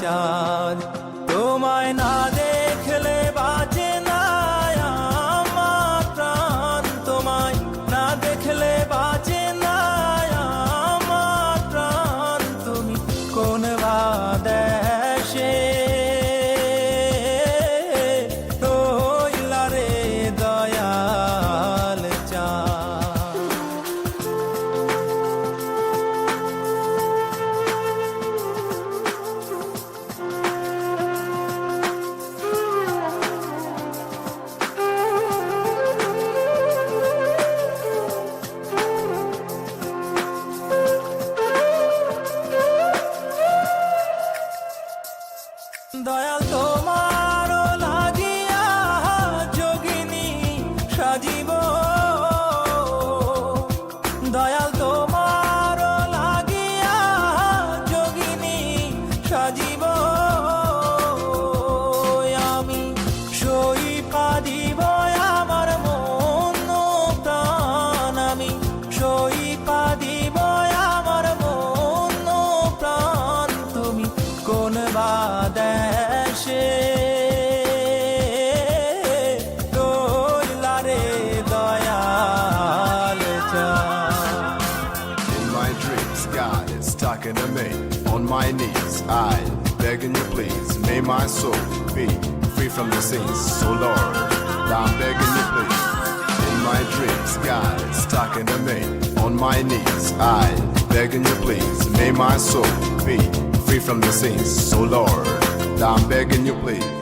চাঁদ তোমায় না দেখলে বাঁচে না আমার প্রাণ তোমায় না দেখলে বাঁচে না আমার প্রাণ তুমি কোন দেশে রইলা রে দয়াল চাঁদ দয়াল তোমার লাগিয়া যোগিনী সাজিব দয়াল তোমার লাগিয়া যোগিনী সাজিব আমি সই পাদিব আমার মন প্রাণ আমি সই পাদিব আমার মন প্রাণ তুমি কোন দেশে রইলা রে দয়াল চাঁদ In my dreams, God is talking to me. On my knees, I begging you please. May my soul be free from the sins. So Lord, I'm begging you please. In my dreams, God is talking to me. On my knees, I begging you please. May my soul be free from the sins. So Lord, I'm begging you please.